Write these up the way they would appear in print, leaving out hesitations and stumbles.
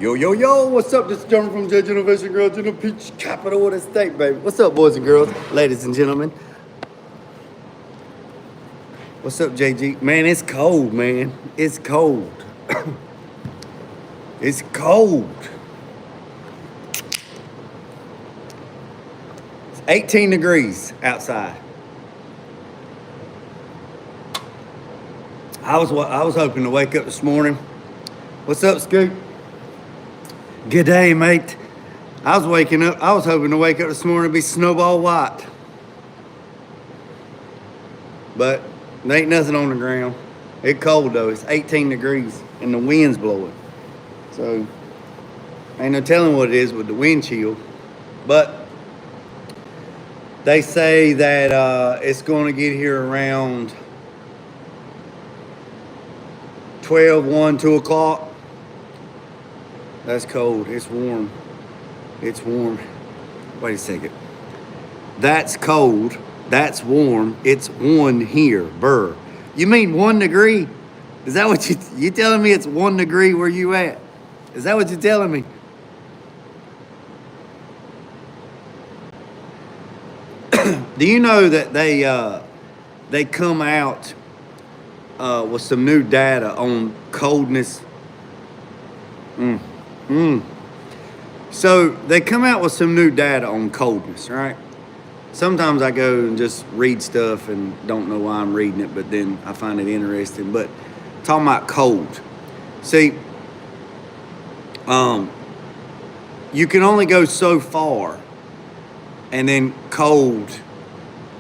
Yo, yo, yo, what's up? This is John from J Innovation Girls in the Peach Capital of the state, baby. What's up, boys and girls, ladies and gentlemen? What's up, JG? Man, it's cold, man. It's cold. It's cold. It's 18 degrees outside. I was hoping to wake up this morning. What's up, Scoop? Good day, mate. I was hoping to wake up this morning and be snowball white. But there ain't nothing on the ground. It's cold though. It's 18 degrees and the wind's blowing. So ain't no telling what it is with the wind chill. But they say that it's going to get here around 12, 1, 2 o'clock. That's cold. It's warm. It's warm. Wait a second. That's cold. That's warm. It's 1 here. Burr. You mean 1 degree? Is that what you telling me? It's 1 degree where you at? Is that what you're telling me? Do you know that they come out with some new data on coldness? So they come out with some new data on coldness, right? Sometimes I go and just read stuff and don't know why I'm reading it, but then I find it interesting. But talking about cold, see, you can only go so far, and then cold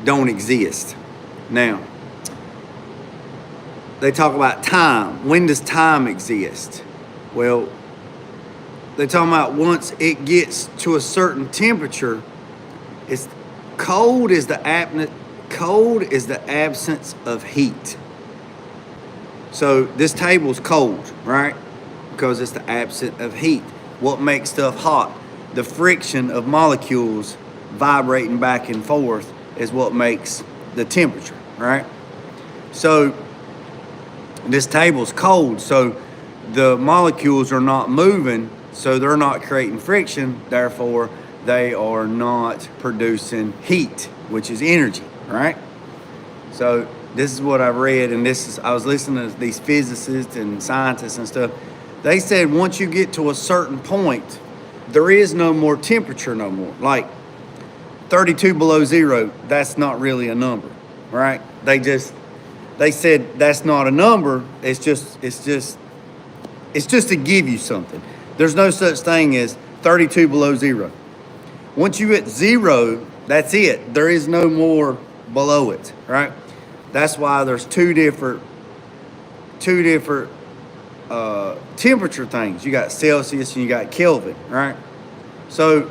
don't exist. Now, they talk about time. When does time exist? Well, they're talking about once it gets to a certain temperature, it's cold is the absence of heat. So this table's cold, right? Because it's the absence of heat. What makes stuff hot? The friction of molecules vibrating back and forth is what makes the temperature, right? So this table's cold, so the molecules are not moving, so they're not creating friction, therefore they are not producing heat, which is energy, right? So this is what I read, and I was listening to these physicists and scientists and stuff. They said once you get to a certain point, there is no more temperature no more. Like 32 below zero, that's not really a number, right? They said that's not a number, it's just to give you something. There's no such thing as 32 below zero. Once you hit zero, that's it. There is no more below it, right? That's why there's two different temperature things. You got Celsius and you got Kelvin, right? So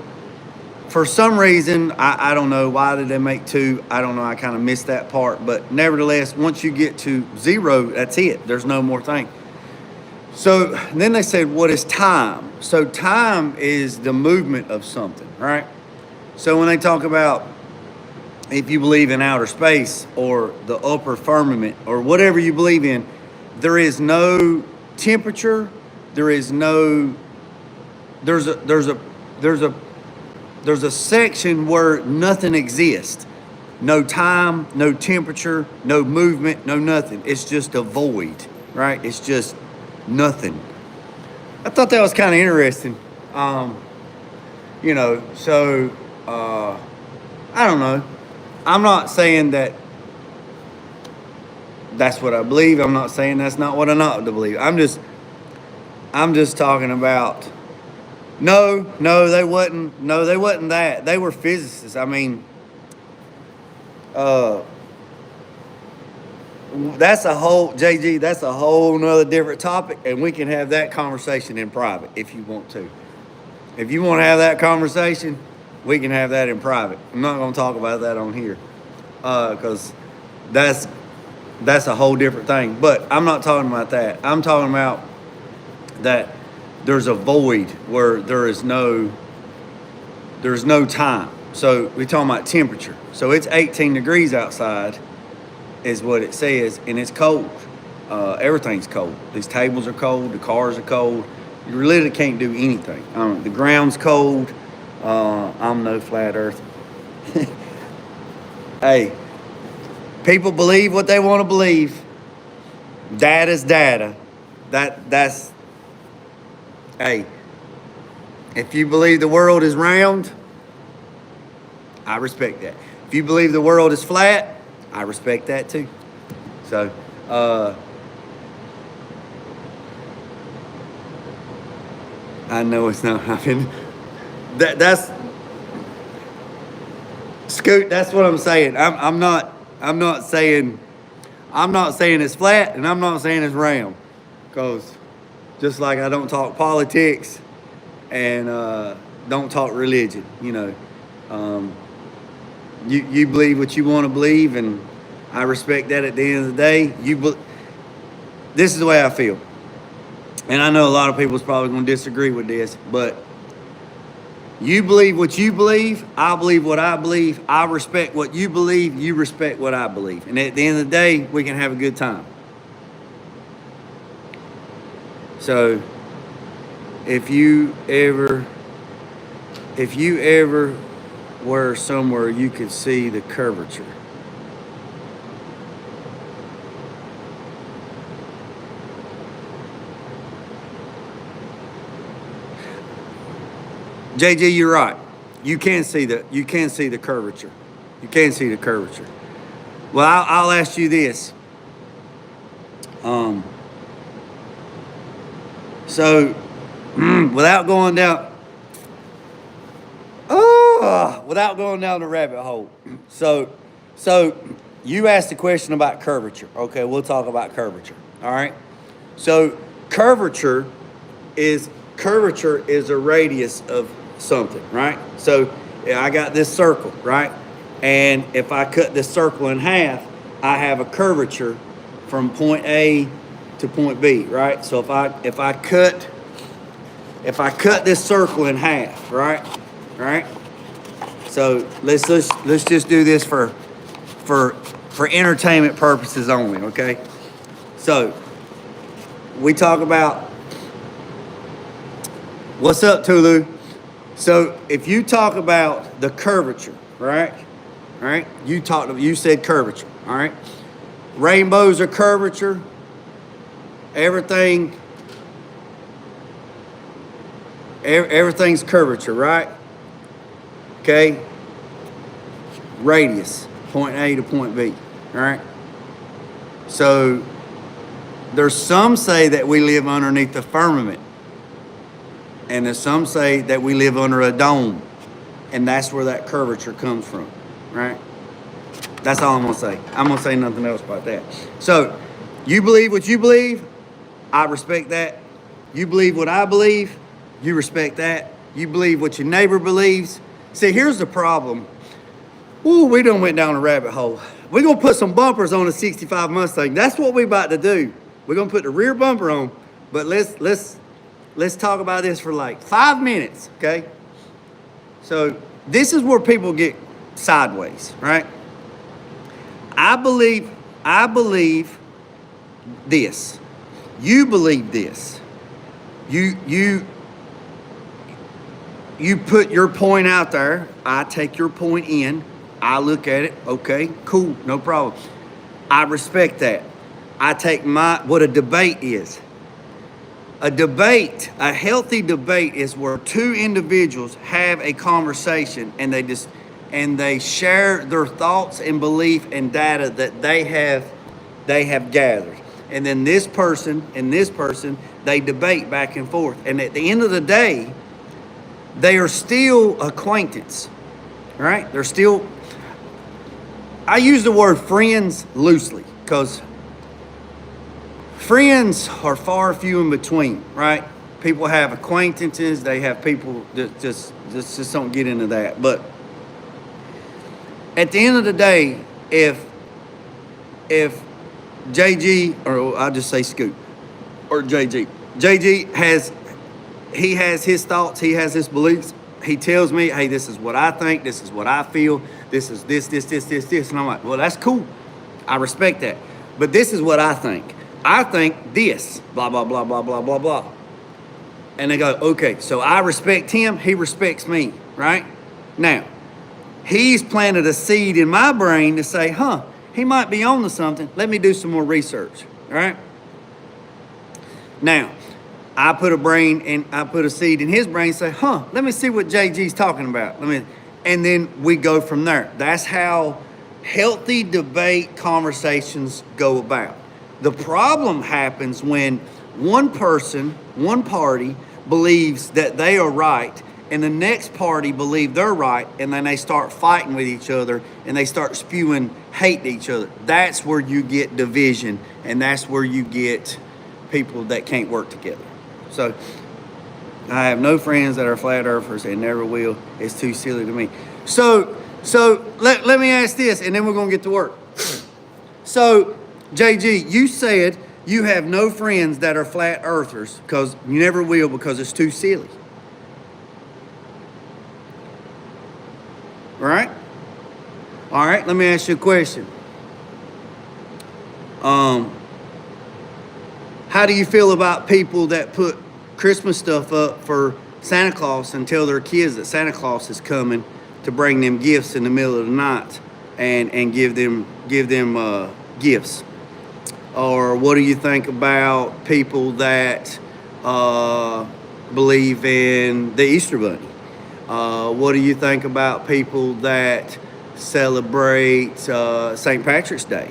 for some reason, I don't know, why did they make two? I don't know, I kind of missed that part. But nevertheless, once you get to zero, that's it. There's no more thing. So then they said, what is time? So time is the movement of something, right? So when they talk about, if you believe in outer space or the upper firmament or whatever you believe in, there is no temperature. There's a section where nothing exists. No time, no temperature, no movement, no nothing. It's just a void, right? It's just nothing. I thought that was kind of interesting. So I don't know. I'm not saying that that's what I believe. I'm not saying that's not what I not to believe. I'm just talking about no, they wasn't that. They were physicists. I mean, that's a whole nother different topic, and we can have that conversation in private if you want to. If you want to have that conversation, we can have that in private. I'm not going to talk about that on here because that's a whole different thing. But I'm not talking about that. I'm talking about that there's a void where there's no time. So we're talking about temperature. So it's 18 degrees outside is what it says, and it's cold. Everything's cold. These tables are cold. The cars are cold. You literally can't do anything. The ground's cold. I'm no flat earth. Hey, people believe what they want to believe. Data's data. That's hey. If you believe the world is round, I respect that. If you believe the world is flat, I respect that too. So, I know it's not. I mean, that's Scoot. That's what I'm saying. I'm not saying it's flat, and I'm not saying it's round, because just like I don't talk politics and don't talk religion. You believe what you want to believe, and I respect that. At the end of the day, this is the way I feel. And I know a lot of people's probably going to disagree with this, but you believe what you believe. I believe what I believe. I respect what you believe. You respect what I believe. And at the end of the day, we can have a good time. So, if you ever were somewhere you could see the curvature, JG, you're right. You can see the curvature. You can see the curvature. Well, I'll ask you this. So, without going down the rabbit hole. So you asked a question about curvature. Okay, we'll talk about curvature. All right. So curvature is a radius of something, right? So I got this circle, right? And if I cut this circle in half, I have a curvature from point A to point B, right? So if I cut this circle in half, right? So let's just do this for entertainment purposes only, okay? So we talk about, what's up, Tulu? So if you talk about the curvature, right? You said curvature, all right? Rainbows are curvature. Everything's curvature, right? Okay? Radius, point A to point B, all right? So there's some say that we live underneath the firmament. And there's some say that we live under a dome. And that's where that curvature comes from, right? That's all I'm going to say. I'm going to say nothing else about that. So, you believe what you believe. I respect that. You believe what I believe. You respect that. You believe what your neighbor believes. See, here's the problem. Ooh, we done went down a rabbit hole. We're going to put some bumpers on a 65 Mustang. That's what we about to do. We're going to put the rear bumper on. But let's talk about this for like 5 minutes, okay? So this is where people get sideways, right? I believe this. You believe this. You put your point out there. I take your point in. I look at it. Okay, cool, no problem. I respect that. I take what a debate is. A debate, a healthy debate, is where two individuals have a conversation and they share their thoughts and belief and data that they have gathered. And then this person and this person, they debate back and forth. And at the end of the day, they are still acquaintance, right? They're still, I use the word friends loosely because friends are far few in between, right? People have acquaintances. They have people that just don't get into that. But at the end of the day, if JG, or I'll just say Scoot, or JG has his thoughts, he has his beliefs. He tells me, hey, this is what I think, this is what I feel, this is this. And I'm like, well, that's cool. I respect that. But this is what I think. I think this, blah, blah, blah, blah, blah, blah, blah. And they go, okay, so I respect him, he respects me, right? Now, he's planted a seed in my brain to say, he might be on to something. Let me do some more research, all right? Now, I put a seed in his brain and say, let me see what JG's talking about. And then we go from there. That's how healthy debate conversations go about. The problem happens when one person, one party, believes that they are right, and the next party believe they're right, and then they start fighting with each other, and they start spewing hate to each other. That's where you get division, and that's where you get people that can't work together. So I have no friends that are flat earthers and never will. It's too silly to me. So let me ask this, and then we're going to get to work. So, JG, you said you have no friends that are flat earthers because you never will because it's too silly. Right? All right, let me ask you a question. How do you feel about people that put Christmas stuff up for Santa Claus and tell their kids that Santa Claus is coming to bring them gifts in the middle of the night and give them gifts? Or what do you think about people that believe in the Easter Bunny? What do you think about people that celebrate St. Patrick's Day?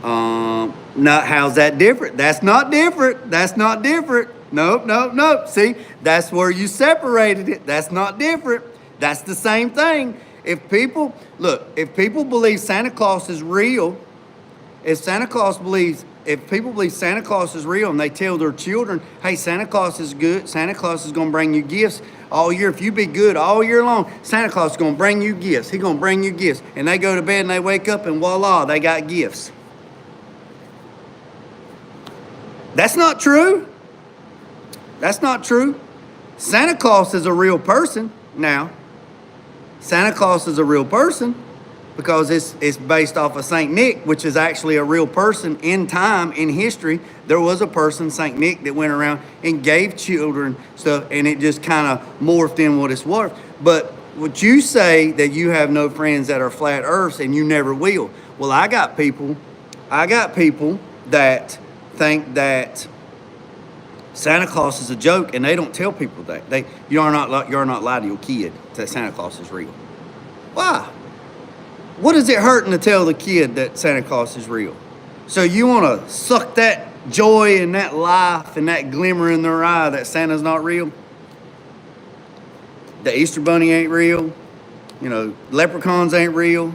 How's that different? That's not different. That's not different. Nope. See, that's where you separated it. That's not different. That's the same thing. If people believe Santa Claus is real, if people believe Santa Claus is real and they tell their children, hey, Santa Claus is good, Santa Claus is going to bring you gifts all year. If you be good all year long, Santa Claus is going to bring you gifts. He's going to bring you gifts. And they go to bed and they wake up and voila, they got gifts. That's not true. That's not true. Santa Claus is a real person now. Santa Claus is a real person because it's based off of St. Nick, which is actually a real person in time, in history. There was a person, St. Nick, that went around and gave children stuff, and it just kind of morphed in what it's worth. But what you say that you have no friends that are flat earths and you never will. Well, I got people that think that Santa Claus is a joke, and they don't tell people that. You're not lie to your kid that Santa Claus is real. Why? What is it hurting to tell the kid that Santa Claus is real? So you want to suck that joy and that life and that glimmer in their eye that Santa's not real? The Easter Bunny ain't real. Leprechauns ain't real.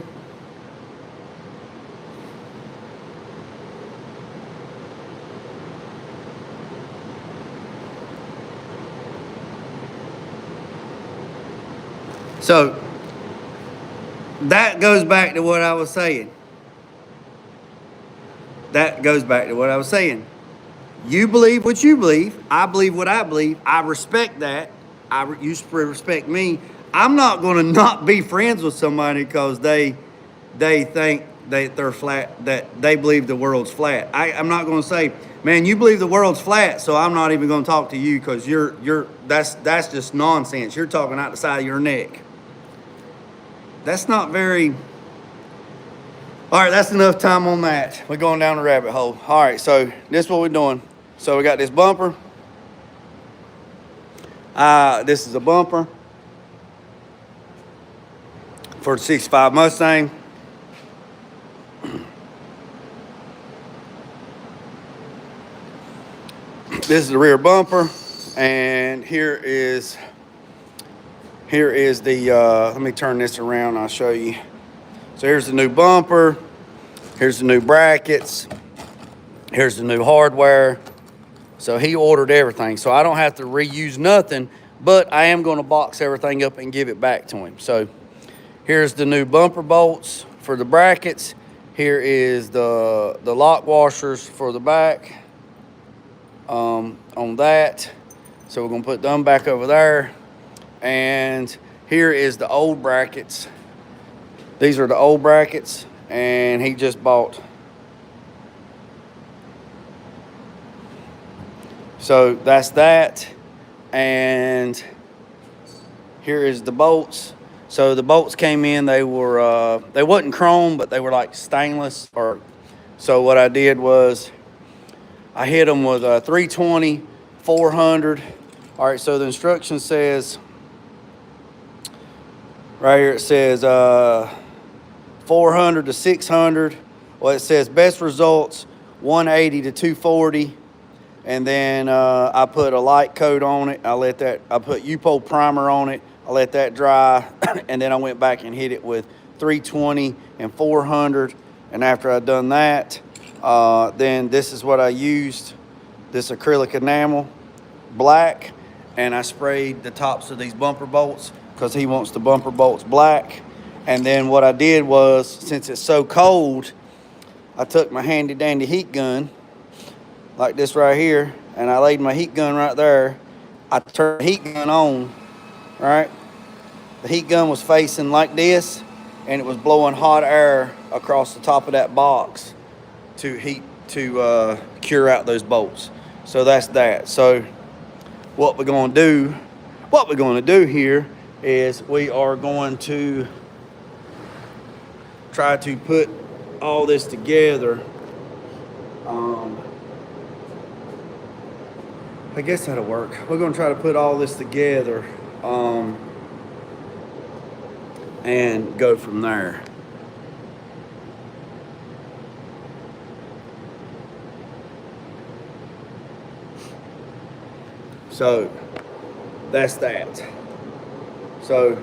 So that goes back to what I was saying. You believe what you believe. I believe what I believe. I respect that. You respect me. I'm not going to not be friends with somebody because they think that they're flat, that they believe the world's flat. I'm not going to say, man, you believe the world's flat, so I'm not even going to talk to you because that's just nonsense. You're talking out the side of your neck. That's not very... All right, that's enough time on that. We're going down the rabbit hole. All right, so this is what we're doing. So we got this bumper. This is a bumper for the 65 Mustang. This is the rear bumper, and here is the, let me turn this around, I'll show you. So here's the new bumper, here's the new brackets, here's the new hardware. So he ordered everything, so I don't have to reuse nothing, but I am gonna box everything up and give it back to him. So here's the new bumper bolts for the brackets. Here is the lock washers for the back on that. So we're gonna put them back over there. And here is the old brackets. These are the old brackets, and he just bought. So that's that. And here is the bolts. So the bolts came in, they wasn't chrome, but they were like stainless. So what I did was I hit them with a 320, 400. All right, so the instruction says, right here it says 400 to 600. Well, it says best results 180 to 240. And then I put a light coat on it. I put U-pole primer on it. I let that dry. And then I went back and hit it with 320 and 400. And after I'd done that, then this is what I used. This acrylic enamel, black. And I sprayed the tops of these bumper bolts because he wants the bumper bolts black. And then what I did was, since it's so cold, I took my handy dandy heat gun, like this right here, and I laid my heat gun right there. I turned the heat gun on, right? The heat gun was facing like this, and it was blowing hot air across the top of that box to cure out those bolts. So that's that. So what we're going to do here is we are going to try to put all this together. I guess that'll work. We're going to try to put all this together and go from there. So that's that. So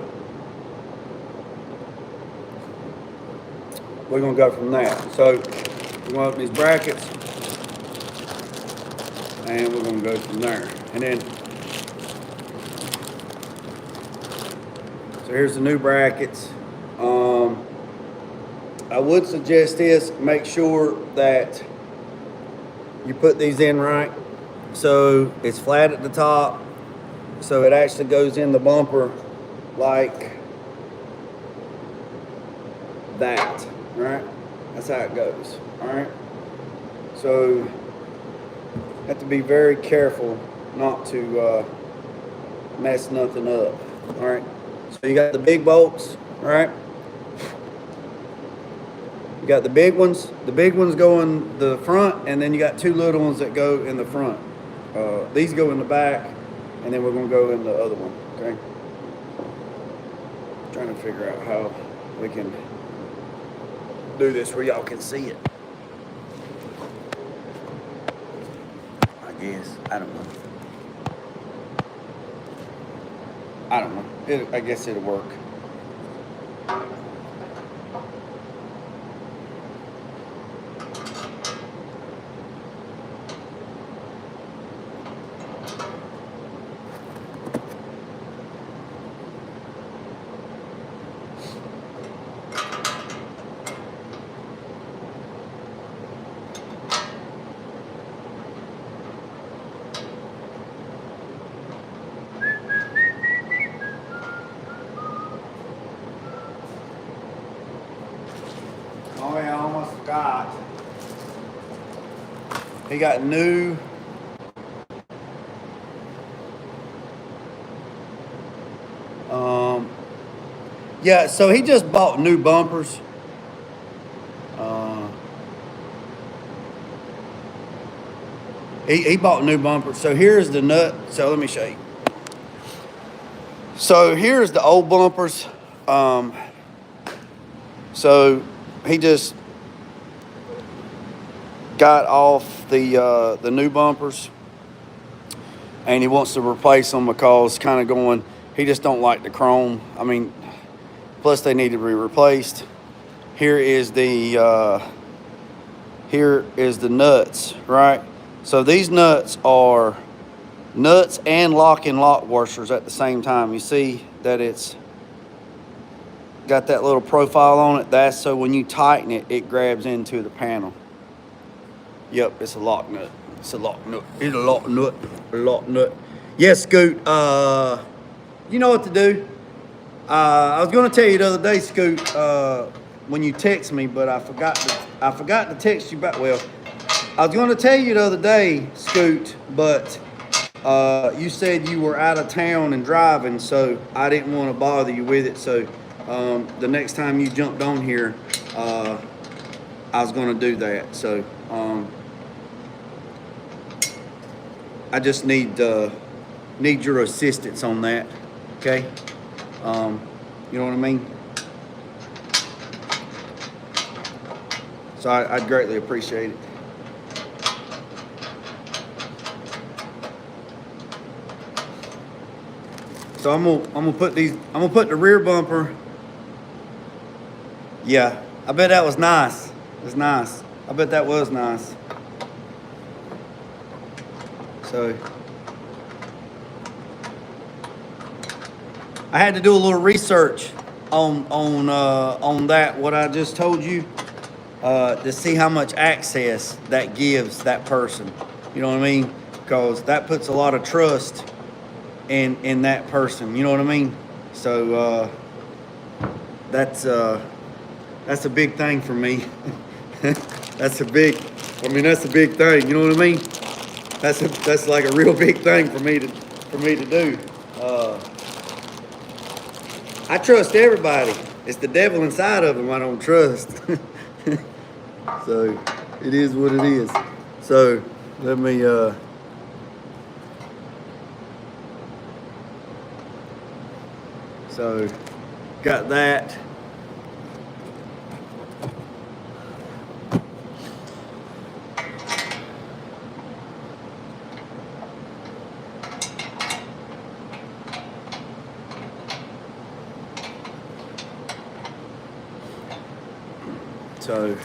we're going to go from there. So we're going to open these brackets and we're going to go from there. And then, so here's the new brackets. I would suggest this, make sure that you put these in right. So it's flat at the top. So it actually goes in the bumper like that, right? That's how it goes, all right? So you have to be very careful not to mess nothing up, all right? So you got the big bolts, all right? You got the big ones. The big ones go in the front, and then you got two little ones that go in the front. These go in the back, and then we're going to go in the other one, okay? Trying to figure out how we can do this where y'all can see it. I guess. I don't know. I guess it'll work. Oh yeah, I almost forgot. He got new yeah, so he just bought new bumpers. He bought new bumpers. So here's the nut. So let me show you. So here's the old bumpers. So he just got off the new bumpers, and he wants to replace them because kind of going. He just don't like the chrome. I mean, plus they need to be replaced. Here is the nuts, right? So these nuts are nuts and lock washers at the same time. You see that it's got that little profile on it. That's so when you tighten it, it grabs into the panel. Yep, it's a lock nut. It's a lock nut. It's a lock nut. A lock nut. Yes, Scoot. You know what to do. I was going to tell you the other day, Scoot, when you text me, but I forgot to text you back. Well, I was going to tell you the other day, Scoot, but You said you were out of town and driving, so I didn't want to bother you with it. So the next time you jumped on here, I was going to do that. So I just need your assistance on that. Okay. You know what I mean? So I'd greatly appreciate it. So I'm gonna put the rear bumper. Yeah, I bet that was nice. It's nice. I bet that was nice. So I had to do a little research on that what I just told you to see how much access that gives that person. You know what I mean? Because that puts a lot of trust in that person. You know what I mean? So that's a big thing for me. That's a big thing. You know what I mean? That's like a real big thing for me to do. I trust everybody. It's the devil inside of them I don't trust. So it is what it is. So let me so got that. So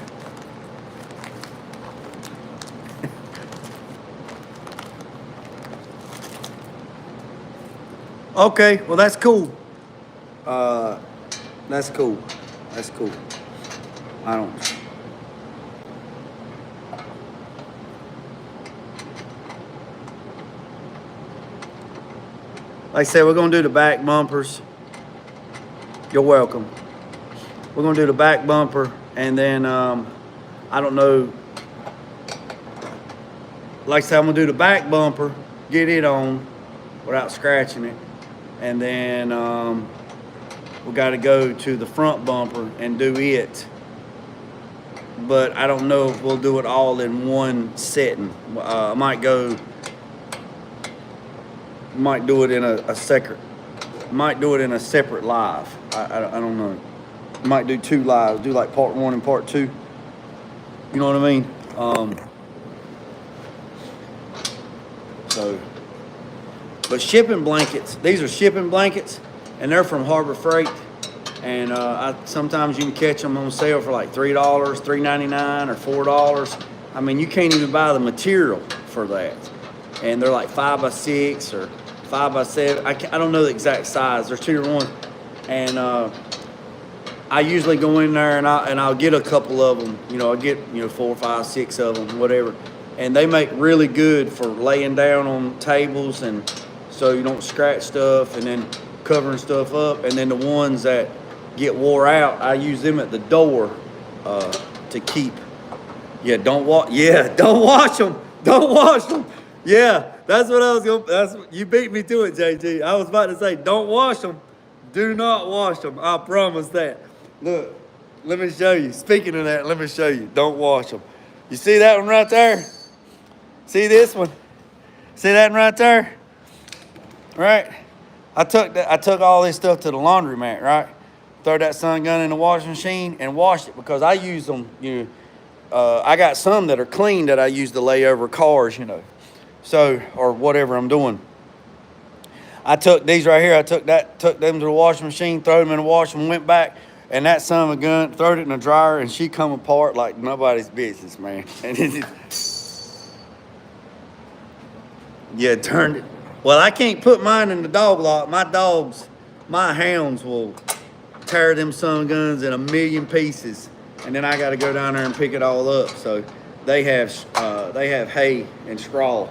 okay, well that's cool. That's cool. That's cool. I don't. Like I said, we're gonna do the back bumpers. You're welcome. We're gonna do the back bumper, and then I don't know. Like I said, I'm gonna do the back bumper, get it on without scratching it, and then we got to go to the front bumper and do it. But I don't know if we'll do it all in one setting. I might do it in a separate live. I don't know. Might do two lives. Do like part 1 and part 2. You know what I mean? But shipping blankets. These are shipping blankets, and they're from Harbor Freight. And sometimes you can catch them on sale for like $3, $3.99, or $4. I mean, you can't even buy the material for that. And they're like 5x6 or 5x7. I don't know the exact size. There's 2 to 1. And I usually go in there and I'll get a couple of them. You know, I'll get 4, 5, 6 of them, whatever. And they make really good for laying down on tables, and so you don't scratch stuff, and then covering stuff up. And then the ones that get wore out, I use them at the door to keep. Yeah, don't wash them. Don't wash them. Yeah, that's what I was going. You beat me to it, JG. I was about to say, don't wash them. Do not wash them. I promise that. Look, let me show you. Speaking of that, let me show you. Don't wash them. You see that one right there? See this one? See that one right there? Right? I took all this stuff to the laundromat, right? Throw that sun gun in the washing machine and wash it, because I use them. I got some that are clean that I use to lay over cars, so, or whatever I'm doing. I took these right here. I took them to the washing machine, throw them in the washer, and went back. And that son of a gun, throwed it in the dryer, and she come apart like nobody's business, man. And yeah, turned it. Well, I can't put mine in the dog lock. My hounds will tear them sun guns in a million pieces, and then I got to go down there and pick it all up. So they have hay and straw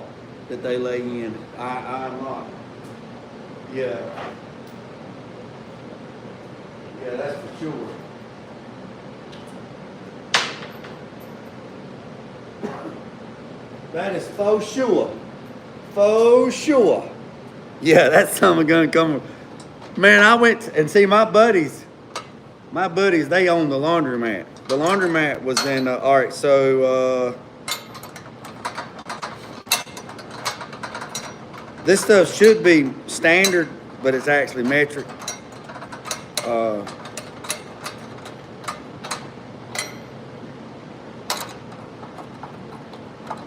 that they lay in. I'm not. Yeah. Yeah, that's for sure. That is for sure. For sure. Yeah, that's something gonna come. Man, I went and see my buddies. My buddies, they own the laundromat. The laundromat was in, all right, so this stuff should be standard, but it's actually metric.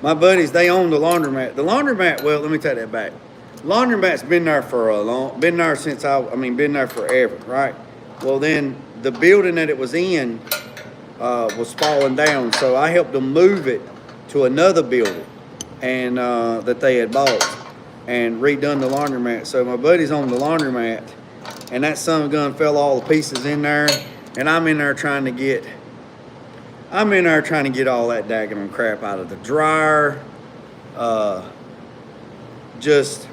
My buddies, they own the laundromat. The laundromat, well, let me take that back. Laundromat's been there for been there since been there forever, right? Well, then the building that it was in was falling down, so I helped them move it to another building, and that they had bought, and redone the laundromat. So my buddy's on the laundromat, and that son of a gun fell all the pieces in there, and I'm in there trying to get all that daggone crap out of the dryer. Just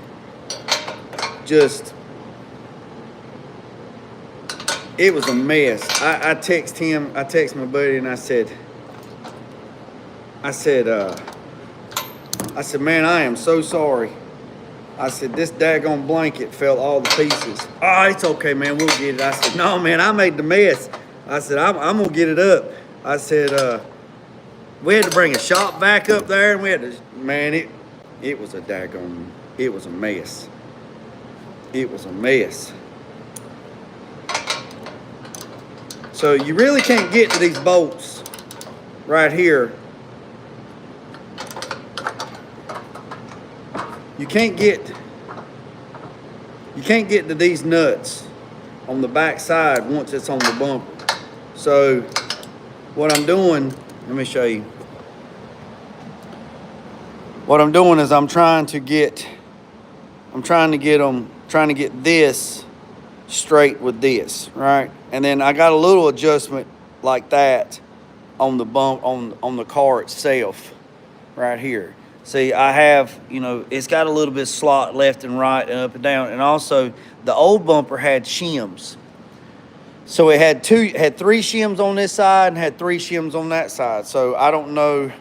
it was a mess. I text my buddy, and I said, man, I am so sorry. I said, this daggone blanket fell all the pieces. Oh, it's okay, man, we'll get it. I said, no, man, I made the mess. I said, I'm gonna get it up. I said, we had to bring a shop vac up there, and we had to, man, it was a daggone, it was a mess. It was a mess. So you really can't get to these bolts right here. You can't get to these nuts on the back side once it's on the bumper. So what I'm doing, let me show you. What I'm doing is I'm trying to get this straight with this, right? And then I got a little adjustment like that on the bump on the car itself right here. See, I have, it's got a little bit of slot left and right and up and down. And also the old bumper had shims. So it had three shims on this side and had three shims on that side. So I don't know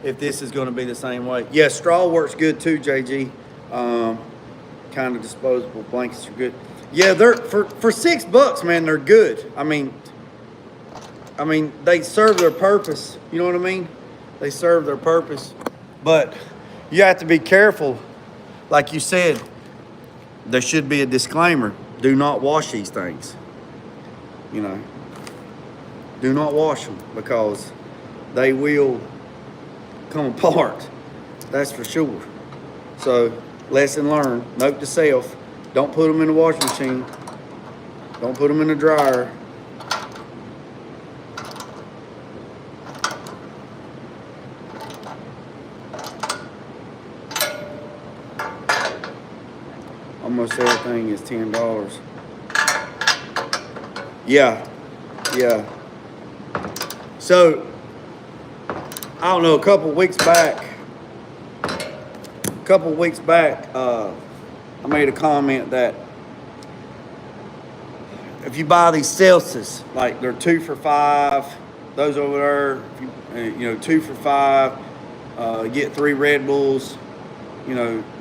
if this is going to be the same way. Yeah, straw works good too, JG. Kind of disposable blankets are good. Yeah, they're for $6, man. They're good. I mean, they serve their purpose. You know what I mean? They serve their purpose, but you have to be careful. Like you said, there should be a disclaimer: do not wash these things. Do not wash them, because they will come apart. That's for sure. So, lesson learned. Note to self: don't put them in the washing machine. Don't put them in the dryer. Almost everything is $10. Yeah. So, I don't know, a couple weeks back, I made a comment that if you buy these Celsius, like they're 2 for $5, those over there, if you 2 for $5, get 3 Red Bulls,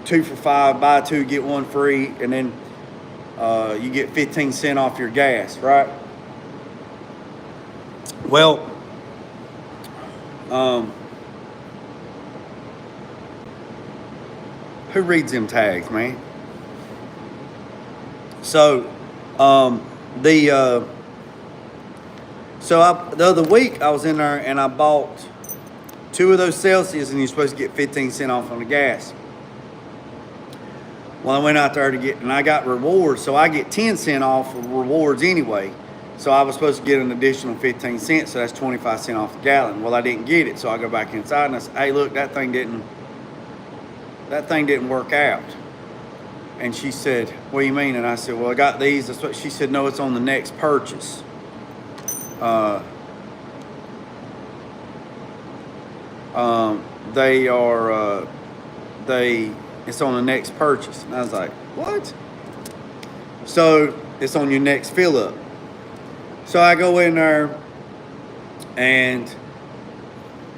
2 for $5, buy 2, get 1 free, and then you get 15 cents off your gas, right? Well, who reads them tags, man? So, the other week I was in there and I bought 2 of those Celsius, and you're supposed to get 15 cents off on the gas. Well, I went out there and I got rewards, so I get 10 cents off of rewards anyway. So I was supposed to get an additional 15 cents, so that's 25 cents off a gallon. Well, I didn't get it, so I go back inside and I said, hey, look, that thing didn't work out. And she said, what do you mean? And I said, well, I got these. That's what she said. No, it's on the next purchase. It's on the next purchase. And I was like, what? So it's on your next fill up. So I go in there and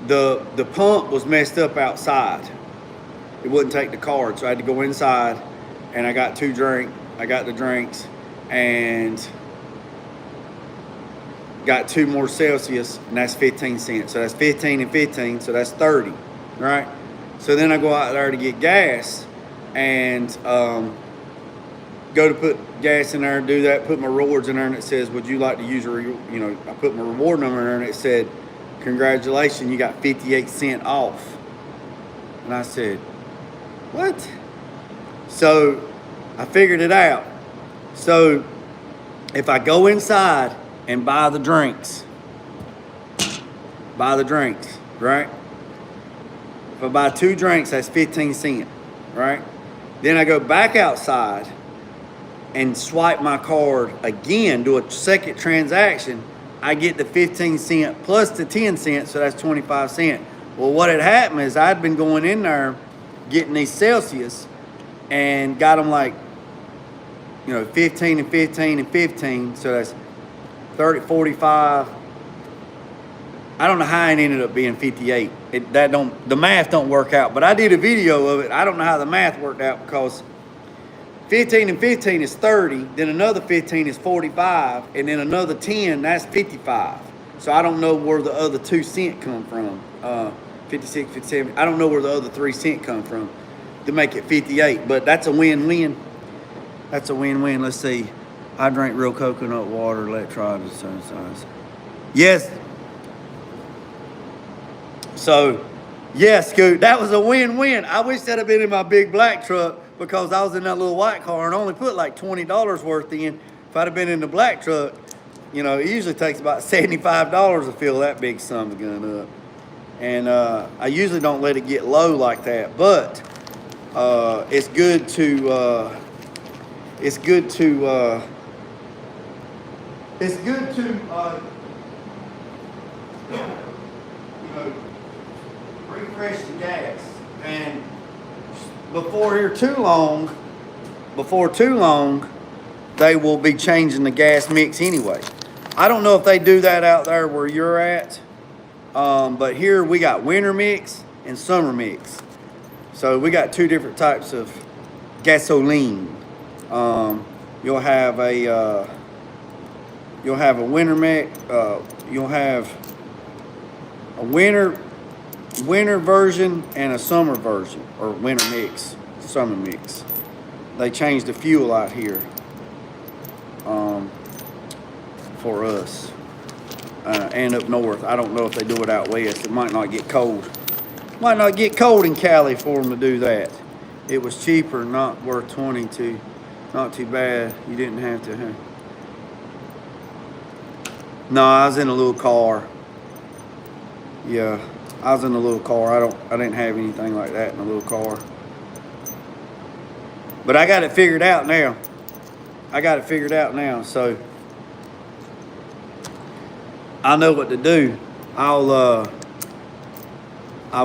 the pump was messed up outside. It wouldn't take the card, so I had to go inside, and I got I got the drinks, and got 2 more Celsius, and that's 15 cents. So that's 15 and 15, so that's 30, right? So then I go out there to get gas, and go to put gas in there and do that, put my rewards in there, and it says, would you like to use your, I put my reward number in there, and it said, congratulations, you got 58 cents off. And I said, what? So I figured it out. So if I go inside and buy the drinks, right? If I buy 2 drinks, that's 15 cents, right? Then I go back outside and swipe my card again, do a second transaction, I get the 15 cents plus the 10 cents, so that's 25 cents. Well, what had happened is I'd been going in there getting these Celsius and got them like, 15 and 15 and 15, so that's 30, 45. I don't know how it ended up being 58. The math don't work out, but I did a video of it. I don't know how the math worked out, because 15 and 15 is 30, then another 15 is 45, and then another 10, that's 55. So I don't know where the other 2 cents come from. 56, 57, I don't know where the other 3 cents come from to make it 58, but that's a win-win. That's a win-win. Let's see. I drink real coconut water, electrolytes, size. Yes. So, yeah, Scoot, that was a win-win. I wish that had been in my big black truck, because I was in that little white car and only put like $20 worth in. If I'd have been in the black truck, it usually takes about $75 to fill that big son of a gun up. And I usually don't let it get low like that, but it's good to refresh the gas. And before too long, they will be changing the gas mix anyway. I don't know if they do that out there where you're at, but here we got winter mix and summer mix. So we got 2 different types of gasoline. You'll have a winter mix. You'll have a winter version and a summer version, or winter mix, summer mix. They changed the fuel out here for us and up north. I don't know if they do it out west. It might not get cold. Might not get cold in Cali for them to do that. It was cheaper, not worth 22. Not too bad. You didn't have to. Huh? No, I was in a little car. Yeah, I was in a little car. I didn't have anything like that in a little car. But I got it figured out now. So I know what to do. I'll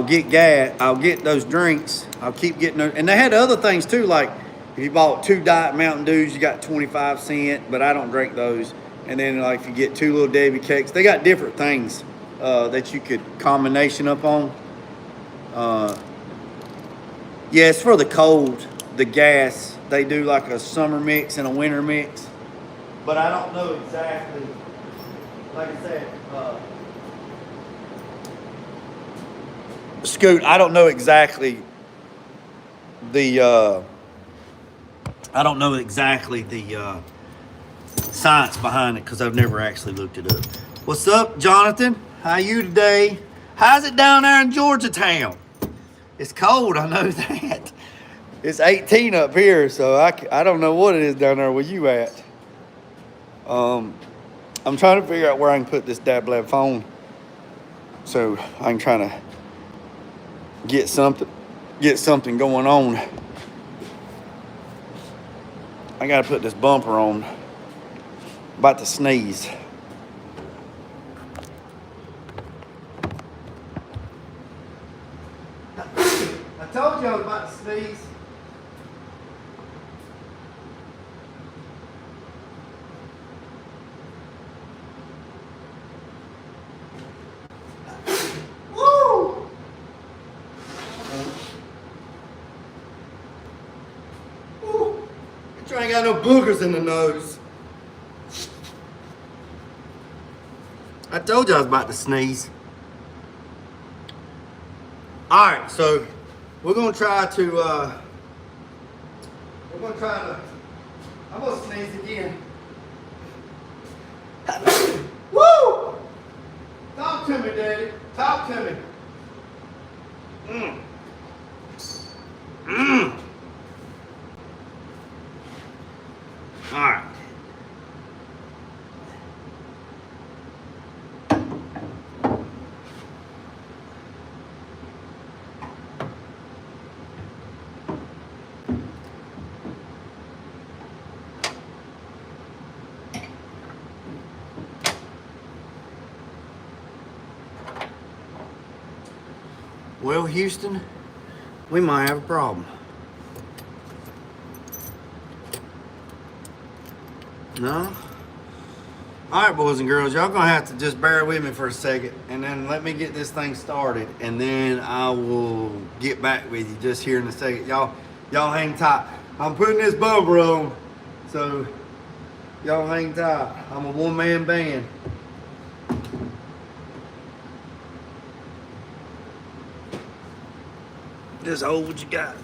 get gas. I'll get those drinks. I'll keep getting those. And they had other things too, like if you bought 2 Diet Mountain Dews, you got 25 cents, but I don't drink those. And then like if you get 2 little Debbie cakes, they got different things that you could combination up on. Yeah, it's for the cold, the gas. They do like a summer mix and a winter mix. But I don't know exactly, like I said, Scoot, I don't know exactly the science behind it, because I've never actually looked it up. What's up, Jonathan? How you today? How's it down there in Georgia town? It's cold, I know that. It's 18 up here, so I don't know what it is down there where you at. I'm trying to figure out where I can put this dablab phone so I can try to get something going on. I gotta put this bumper on. About to sneeze. I told you I was about to sneeze. Woo! sure I ain't got no boogers in the nose. I told you I was about to sneeze. All right, so we're gonna try to, I'm gonna sneeze again. Woo! Talk to me, Daddy. Talk to me. Mmm. Mmm. All right. Well, Houston, we might have a problem. No? All right, boys and girls, y'all gonna have to just bear with me for a second, and then let me get this thing started, and then I will get back with you just here in a second. Y'all hang tight. I'm putting this bumper on, so y'all hang tight. I'm a one-man band. Just hold what you got.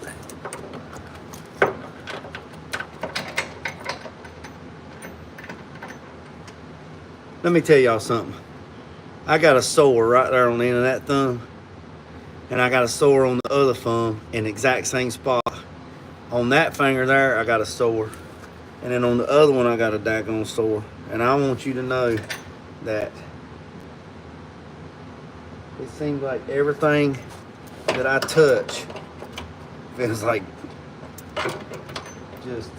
Let me tell y'all something. I got a sore right there on the end of that thumb, and I got a sore on the other thumb in the exact same spot. On that finger there, I got a sore, and then on the other one, I got a daggone sore. And I want you to know that it seems like everything that I touch feels like just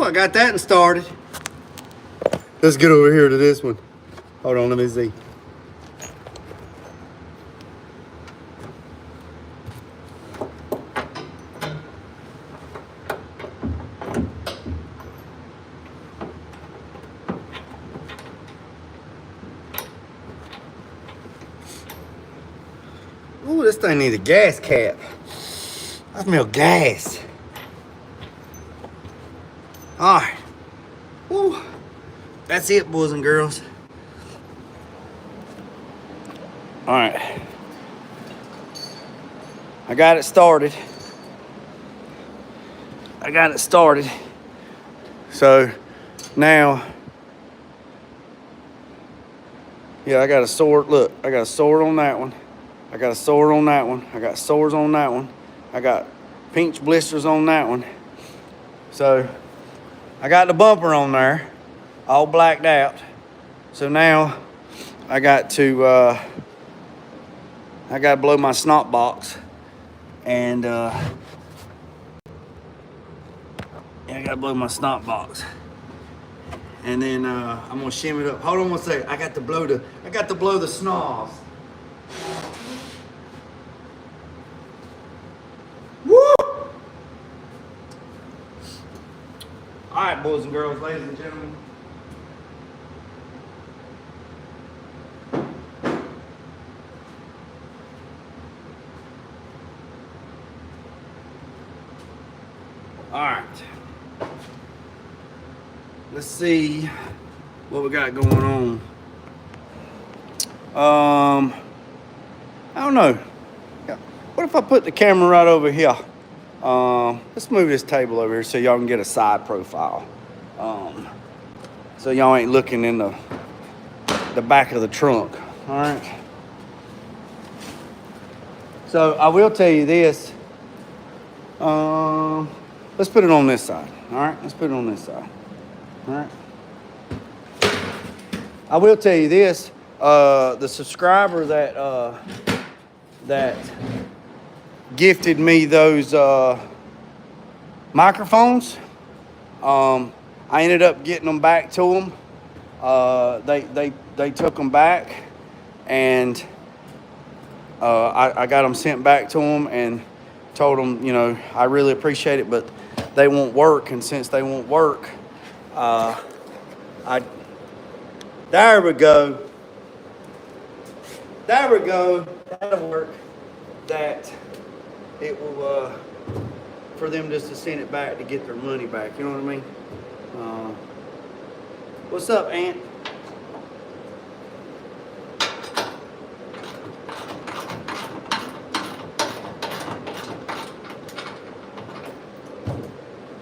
I got that started. Let's get over here to this one. Hold on, let me see. Ooh, this thing needs a gas cap. I smell gas. All right. Woo. That's it, boys and girls. All right. I got it started. So now, yeah, I got a sore. Look, I got a sore on that one. I got a sore on that one. I got sores on that one. I got pinch blisters on that one. So I got the bumper on there, all blacked out. So now I got to blow my snot box, and I gotta blow my snot box, and then I'm gonna shim it up. Hold on one second. I got to blow the snozz. Woo! All right, boys and girls, ladies and gentlemen. All right. Let's see what we got going on. I don't know. What if I put the camera right over here? Let's move this table over here so y'all can get a side profile. So y'all ain't looking in the back of the trunk. All right. So I will tell you this. Let's put it on this side. All right. Let's put it on this side. All right. I will tell you this. The subscriber that gifted me those microphones, I ended up getting them back to them. They took them back, and I got them sent back to them and told them, you know, I really appreciate it, but they won't work. And since they won't work, there we go. There we go. That'll work. That it will, for them just to send it back to get their money back. You know what I mean? What's up, Aunt?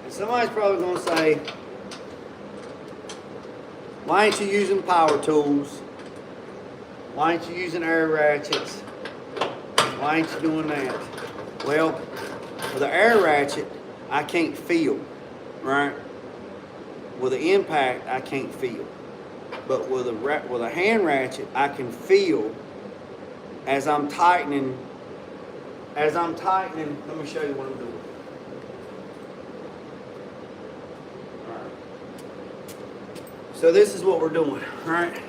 And somebody's probably going to say, why ain't you using power tools? Why ain't you using air ratchets? Why ain't you doing that? Well, with the air ratchet, I can't feel, right? With the impact, I can't feel. But with a hand ratchet, I can feel as I'm tightening. Let me show you what I'm doing. All right. So this is what we're doing, right?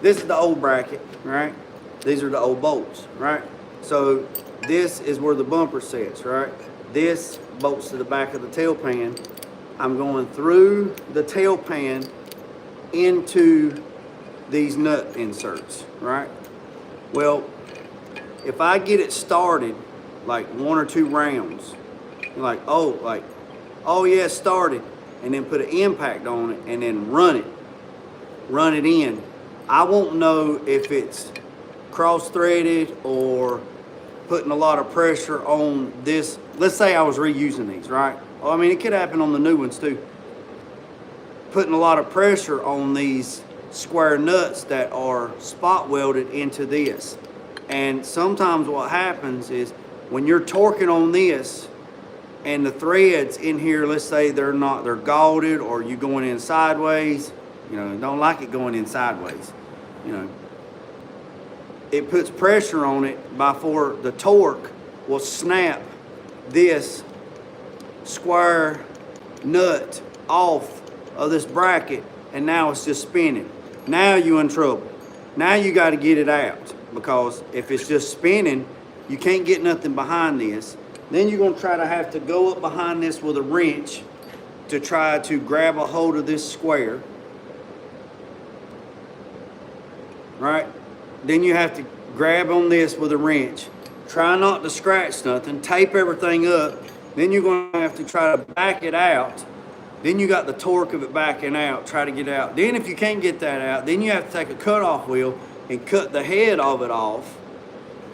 This is the old bracket, right? These are the old bolts, right? So this is where the bumper sits, right? This bolts to the back of the tail pan. I'm going through the tail pan into these nut inserts, right? Well, if I get it started like 1 or 2 rounds, like, oh yeah, it started, and then put an impact on it and then run it in, I won't know if it's cross-threaded or putting a lot of pressure on this. Let's say I was reusing these, right? Well, I mean, it could happen on the new ones too. Putting a lot of pressure on these square nuts that are spot welded into this. And sometimes what happens is when you're torquing on this and the threads in here, let's say they're gaulded, or you going in sideways, you know, don't like it going in sideways, you know, it puts pressure on it before the torque will snap this square nut off of this bracket, and now it's just spinning. Now you're in trouble. Now you got to get it out, because if it's just spinning, you can't get nothing behind this. Then you're going to have to go up behind this with a wrench to try to grab a hold of this square, right? Then you have to grab on this with a wrench, try not to scratch nothing, tape everything up. Then you're going to have to try to back it out. Then you got the torque of it backing out, try to get out. Then if you can't get that out, then you have to take a cutoff wheel and cut the head of it off.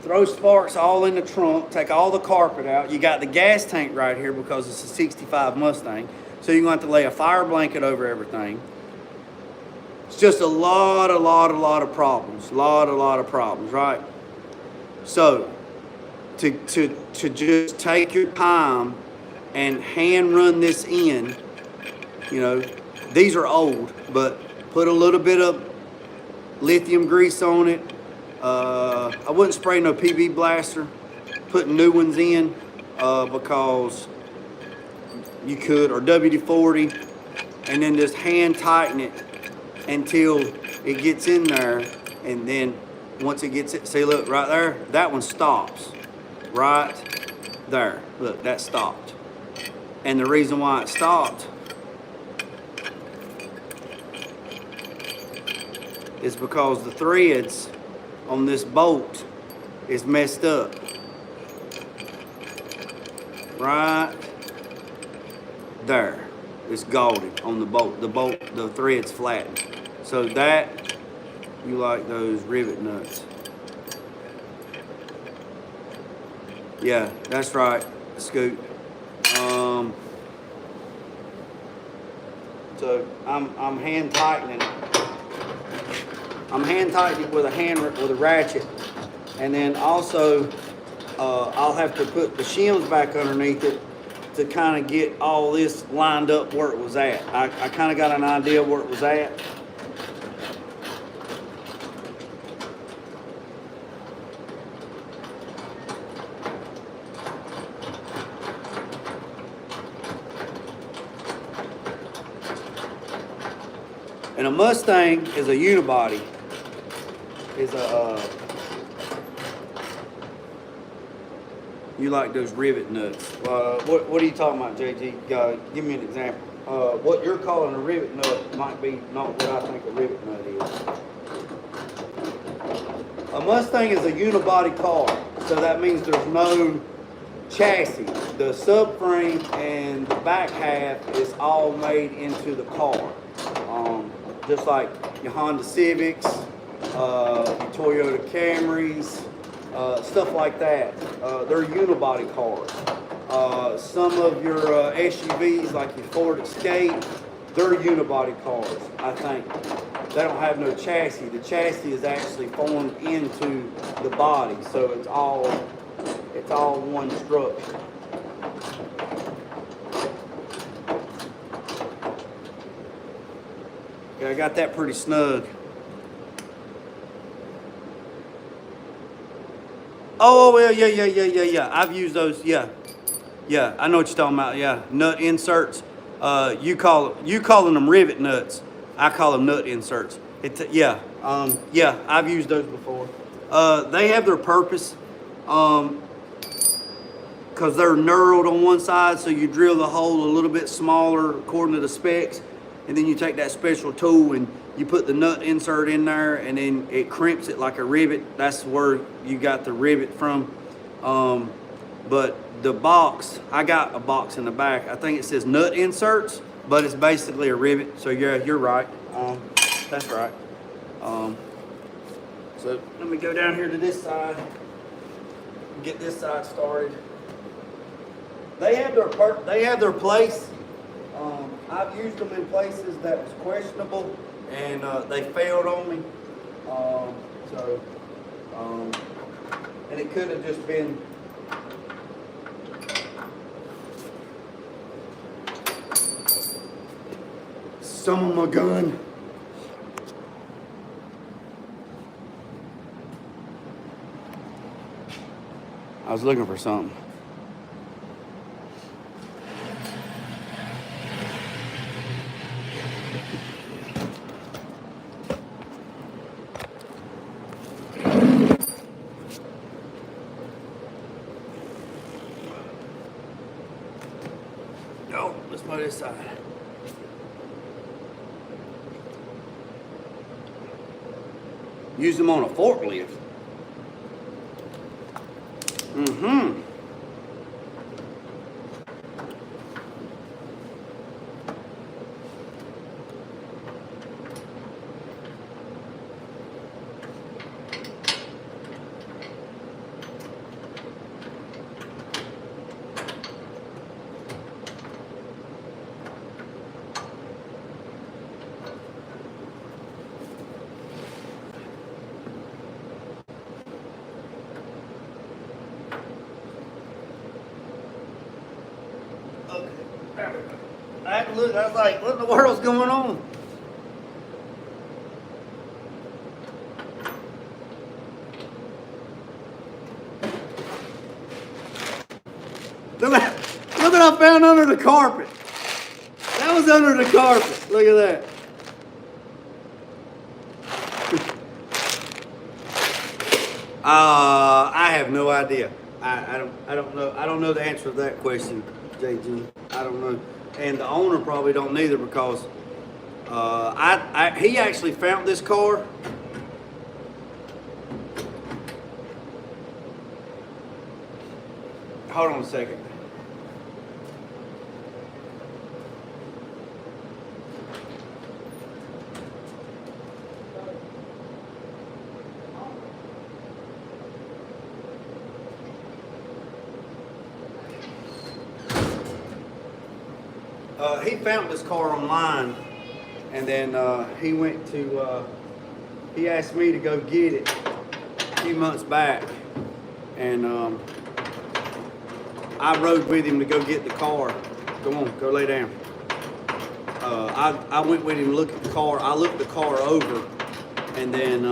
Throw sparks all in the trunk, take all the carpet out. You got the gas tank right here because it's a 65 Mustang. So you're going to have to lay a fire blanket over everything. It's just a lot of problems. A lot of problems, right? So to just take your time and hand run this in, you know, these are old, but put a little bit of lithium grease on it. I wouldn't spray no PB blaster, putting new ones in, because you could, or WD-40, and then just hand tighten it until it gets in there. And then once it gets it, see, look right there, that one stops right there. Look, that stopped. And the reason why it stopped is because the threads on this bolt is messed up. Right there. It's gaulded on the bolt. The thread's flattened. So that, you like those rivet nuts. Yeah, that's right, Scoot. So I'm hand tightening. I'm hand tightening with a ratchet, and then also I'll have to put the shims back underneath it to kind of get all this lined up where it was at. I kind of got an idea where it was at. And a Mustang is a unibody. is you like those rivet nuts. What are you talking about, JG? Give me an example. What you're calling a rivet nut might be not what I think a rivet nut is. A Mustang is a unibody car, so that means there's no chassis. The subframe and the back half is all made into the car. Just like your Honda Civics, your Toyota Camrys, stuff like that. They're unibody cars. Some of your SUVs, like your Ford Escape, they're unibody cars, I think. They don't have no chassis. The chassis is actually formed into the body, so it's all one structure. Okay, I got that pretty snug. Oh, well, yeah. I've used those, yeah. Yeah, I know what you're talking about, yeah. Nut inserts. You calling them rivet nuts. I call them nut inserts. Yeah, I've used those before. They have their purpose. Because they're knurled on one side, so you drill the hole a little bit smaller according to the specs, and then you take that special tool and you put the nut insert in there, and then it crimps it like a rivet. That's where you got the rivet from. But the box, I got a box in the back. I think it says nut inserts, but it's basically a rivet. So yeah, you're right. That's right. So let me go down here to this side, get this side started. They have their place. I've used them in places that was questionable, and they failed on me. And it could have just been some of my gun. I was looking for something. No, let's put this side. Use them on a forklift. Mm-hmm. I was like, what in the world's going on? Look what I found under the carpet. That was under the carpet. Look at that. I have no idea. I don't know. I don't know the answer to that question, JG. I don't know. And the owner probably don't neither, because he actually found this car. Hold on a second. He found this car online, and then he asked me to go get it a few months back, and I rode with him to go get the car. Come on, go lay down. I went with him to look at the car. I looked the car over, and then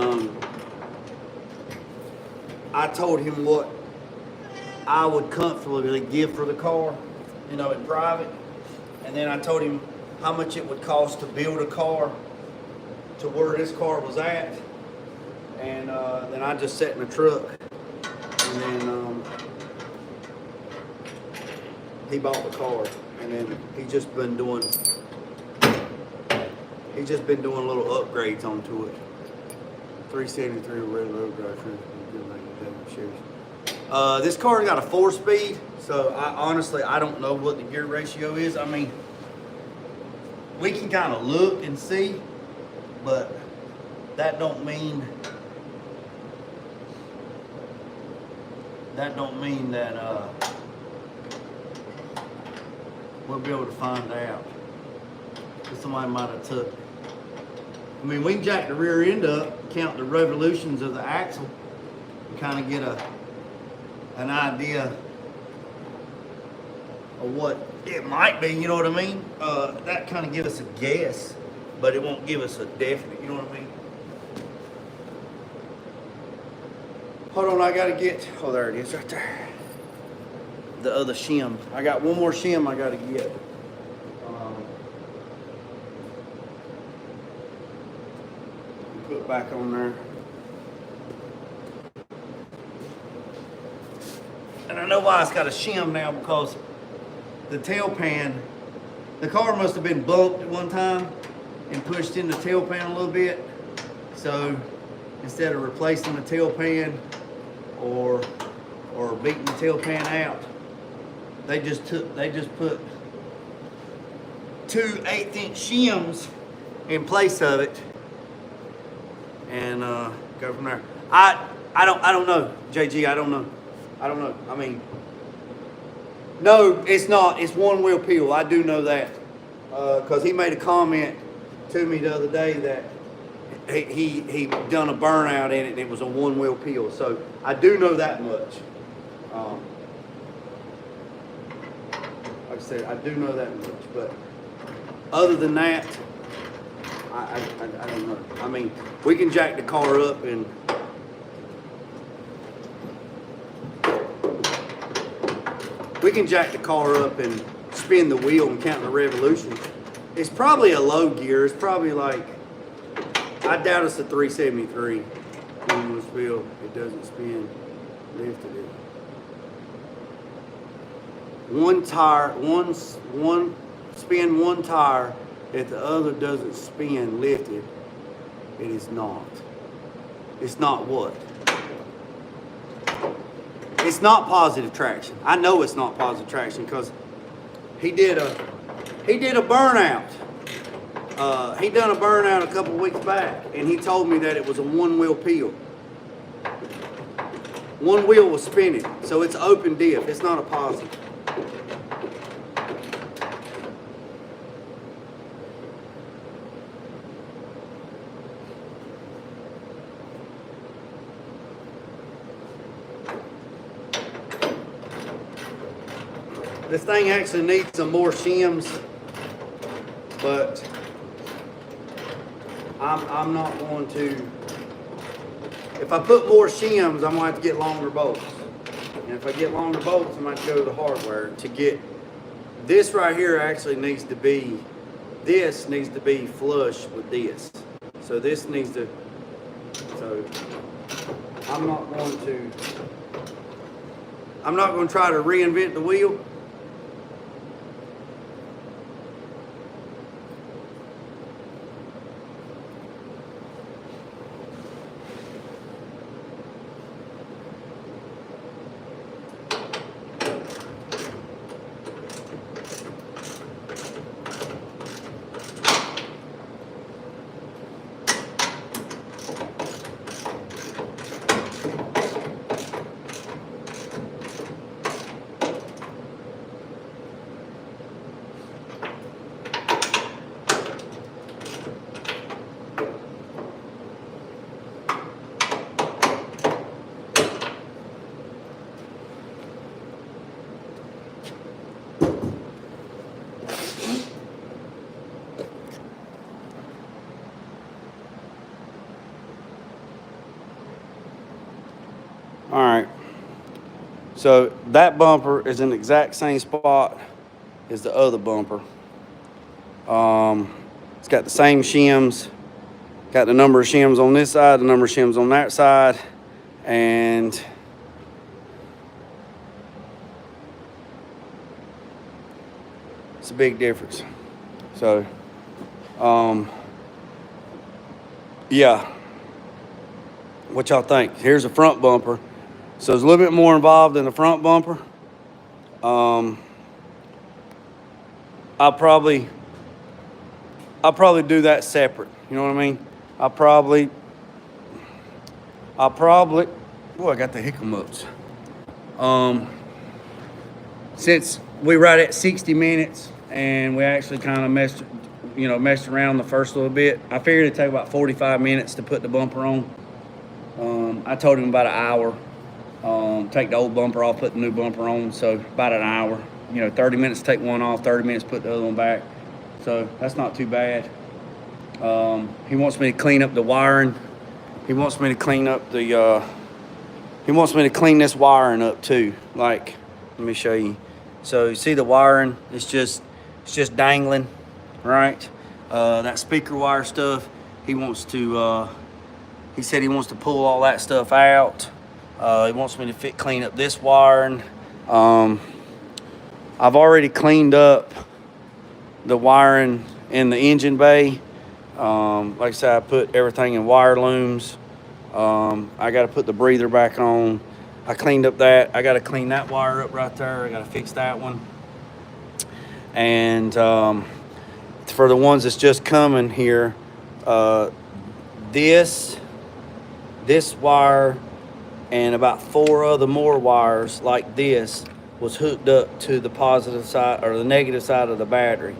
I told him what I would comfortably give for the car, in private. And then I told him how much it would cost to build a car to where this car was at. And then I just sat in the truck, and then he bought the car, and then he's just been doing little upgrades onto it. 373 red road drive. This car got a 4-speed, so honestly I don't know what the gear ratio is. I mean, we can kind of look and see, but that don't mean that we'll be able to find out. Somebody might have took. I mean, we can jack the rear end up, count the revolutions of the axle, and kind of get an idea of what it might be, you know what I mean? That kind of give us a guess, but it won't give us a definite, you know what I mean? Hold on, I gotta get, oh, there it is right there. The other shim. I got one more shim I gotta get. Put back on there. And I know why it's got a shim now, because the tailpan, the car must have been bumped at one time and pushed in the tailpan a little bit. So instead of replacing the tailpan or beating the tailpan out, they just put 2 1/8-inch shims in place of it, and go from there. I don't know, JG. I don't know. I mean, no, it's not. It's one wheel peel. I do know that, because he made a comment to me the other day that he done a burnout in it and it was a one wheel peel. So I do know that much. Like I said, I do know that much. But other than that, I don't know. I mean, we can jack the car up and spin the wheel and count the revolutions. It's probably a low gear. It's probably like, I doubt it's a 373. On this wheel, it doesn't spin. Lifted it. One spin one tire. If the other doesn't spin lifted, it is not. It's not what? It's not positive traction. I know it's not positive traction because he did a burnout. He done a burnout a couple weeks back, and he told me that it was a one wheel peel. One wheel was spinning, so it's open diff. It's not a positive. This thing actually needs some more shims, but I'm not going to. If I put more shims, I'm going to have to get longer bolts. And if I get longer bolts, I'm going to have to go to the hardware to get. This right here actually needs to be, this needs to be flush with this. So this needs to, so I'm not going to try to reinvent the wheel. All right, so that bumper is in the exact same spot as the other bumper. It's got the same shims. Got the number of shims on this side, the number of shims on that side, and it's a big difference. So, yeah. What y'all think? Here's a front bumper. So it's a little bit more involved in the front bumper. I'll probably do that separate. You know what I mean? I'll probably, boy, I got the hiccups. Since we right at 60 minutes and we actually kind of messed around the first little bit, I figured it'd take about 45 minutes to put the bumper on. I told him about an hour. Take the old bumper off, put the new bumper on, so about an hour. 30 minutes to take one off, 30 minutes to put the other one back. So that's not too bad. He wants me to clean up the wiring. He wants me to clean up the, he wants me to clean this wiring up too. Like, let me show you. So you see the wiring, it's just dangling, right? That speaker wire stuff, he said he wants to pull all that stuff out. He wants me to clean up this wiring. I've already cleaned up the wiring in the engine bay. Like I said, I put everything in wire looms. I got to put the breather back on. I cleaned up that. I got to clean that wire up right there. I got to fix that one. And for the ones that's just coming here, this wire and about 4 other more wires like this was hooked up to the positive side or the negative side of the battery.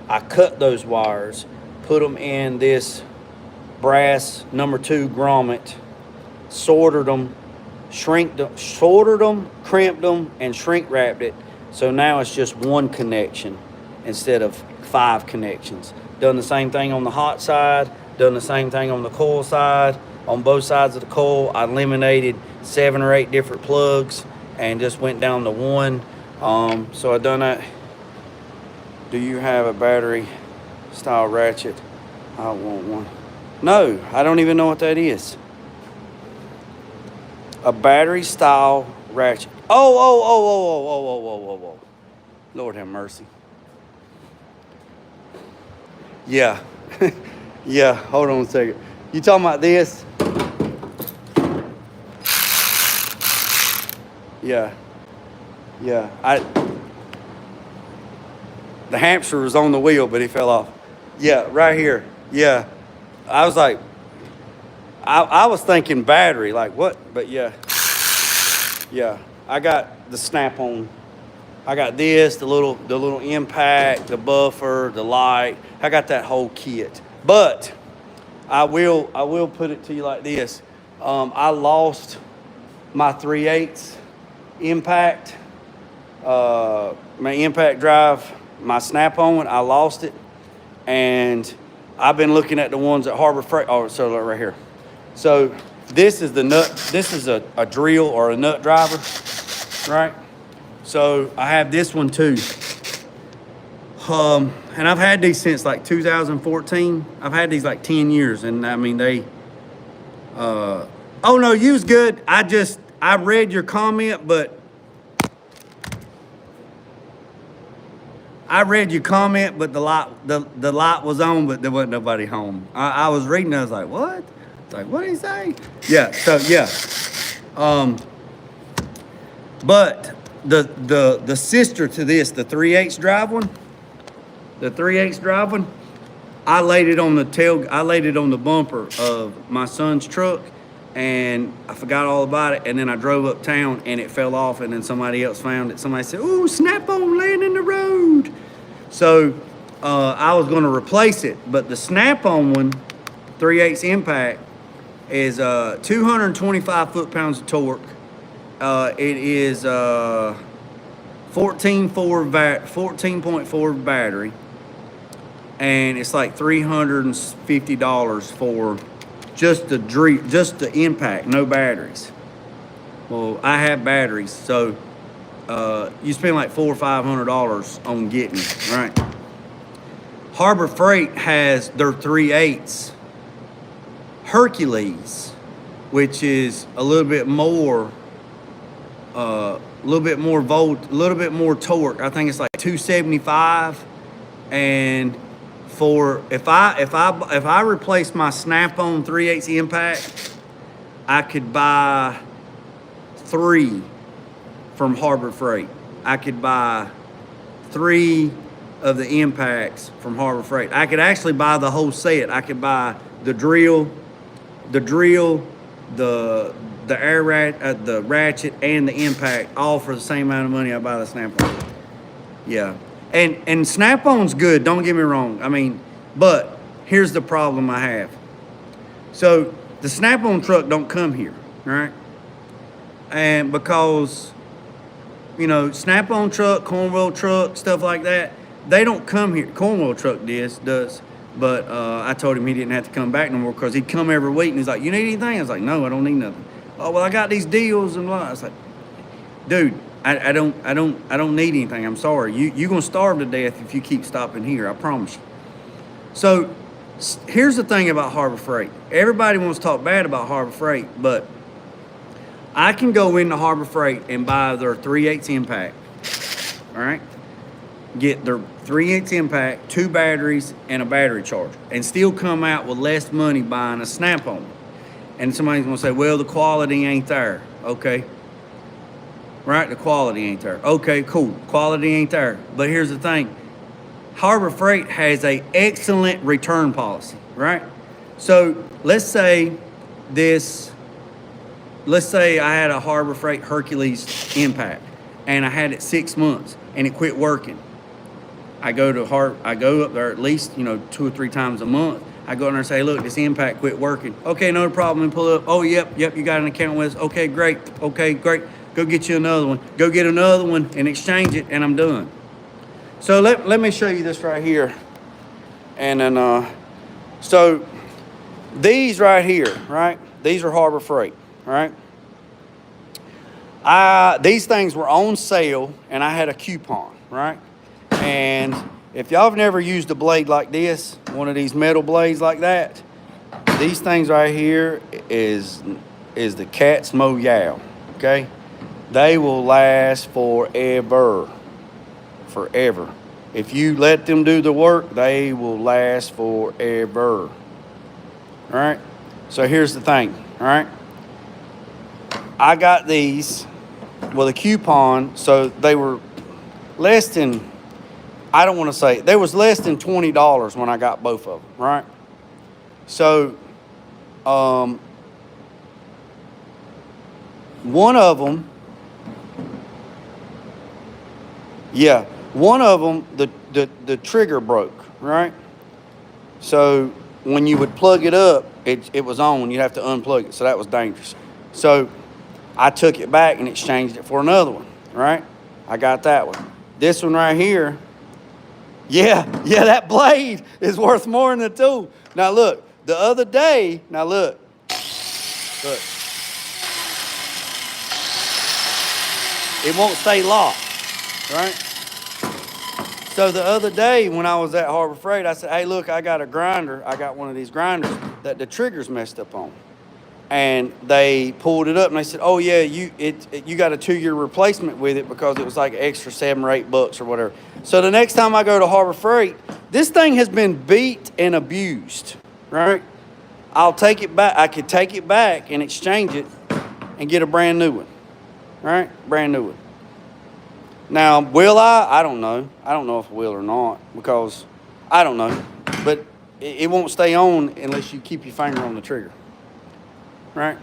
I cut those wires, put them in this brass number 2 grommet, soldered them, crimped them, and shrink wrapped it. So now it's just one connection instead of 5 connections. Done the same thing on the hot side, done the same thing on the coil side. On both sides of the coil, I eliminated 7 or 8 different plugs and just went down to one. So I done that. Do you have a battery style ratchet? I want one. No, I don't even know what that is. A battery style ratchet. Oh. Lord have mercy. Yeah. Yeah, hold on a second. You talking about this? Yeah. The hamster was on the wheel, but he fell off. Yeah, right here. Yeah. I was like, I was thinking battery, like what? But yeah. Yeah. I got the snap-on. I got this, the little impact, the buffer, the light. I got that whole kit. But I will put it to you like this. I lost my 3/8 impact, my impact drive, my snap-on. I lost it, and I've been looking at the ones at Harbor Freight. Oh, so right here. So this is the nut. This is a drill or a nut driver, right? So I have this one too. And I've had these since like 2014. I've had these like 10 years, and I mean they. Oh no, you was good. I read your comment, but the light was on, but there wasn't nobody home. I was reading, I was like, what? It's like, what did he say? Yeah, so yeah. But the sister to this, the 3/8 drive one, I laid it on the bumper of my son's truck, and I forgot all about it, and then I drove uptown and it fell off, and then somebody else found it. Somebody said, ooh, snap-on laying in the road. So I was gonna replace it, but the snap-on one, 3/8 impact, is 225 foot-pounds of torque. It is 14.4 battery, and it's like $350 for just the impact, no batteries. Well, I have batteries, so you spend like $400 or $500 on getting it, right? Harbor Freight has their 3/8 Hercules, which is a little bit more volt, a little bit more torque. I think it's like 275. And for if I replace my Snap-on 3/8 impact, I could buy 3 from Harbor Freight. I could buy 3 of the impacts from Harbor Freight. I could actually buy the whole set. I could buy the drill, the the ratchet, and the impact, all for the same amount of money I buy the Snap-on. Yeah, and Snap-on's good. Don't get me wrong. I mean, but here's the problem I have. So the Snap-on truck don't come here, right? And because, you know, Snap-on truck, Cornwell truck, stuff like that, they don't come here. Cornwell truck does. But I told him he didn't have to come back no more because he'd come every week and he's like, you need anything? I was like, no, I don't need nothing. Oh, well, I got these deals and blah. I was like, dude, I don't need anything. I'm sorry. You're going to starve to death if you keep stopping here. I promise you. So here's the thing about Harbor Freight. Everybody wants to talk bad about Harbor Freight, but I can go into Harbor Freight and buy their 3/8 impact, all right? Get their 3/8 impact, 2 batteries, and a battery charger, and still come out with less money buying a Snap-on. And somebody's going to say, well, the quality ain't there. Okay. Right? The quality ain't there. Okay, cool. Quality ain't there. But here's the thing. Harbor Freight has an excellent return policy, right? So let's say I had a Harbor Freight Hercules impact and I had it 6 months and it quit working. I go up there at least, 2 or 3 times a month. I go in there and say, look, this impact quit working. Okay, no problem. And pull up. Oh, yep, you got an account with us. Okay, great. Go get you another one. Go get another one and exchange it, and I'm done. So let me show you this right here. And then, so these right here, right? These are Harbor Freight, right? These things were on sale, and I had a coupon, right? And if y'all have never used a blade like this, one of these metal blades like that, these things right here is the cat's moyow, okay? They will last forever. If you let them do the work, they will last forever. All right? So here's the thing, all right? I got these with a coupon, so they were less than, I don't want to say, there was less than $20 when I got both of them, right? So, one of them, the trigger broke, right? So when you would plug it up, it was on. You'd have to unplug it, so that was dangerous. So I took it back and exchanged it for another one, right? I got that one. This one right here, that blade is worth more than the tool. Now look, the other day, look. It won't stay locked, right? So the other day when I was at Harbor Freight, I said, hey, look, I got a grinder. I got one of these grinders that the trigger's messed up on. And they pulled it up and they said, oh, yeah, you got a 2-year replacement with it because it was like extra $7 or $8 or whatever. So the next time I go to Harbor Freight, this thing has been beat and abused, right? I'll take it back. I could take it back and exchange it and get a brand new one, right? Brand new one. Now, will I? I don't know. I don't know if I will or not because I don't know. But it won't stay on unless you keep your finger on the trigger. Right?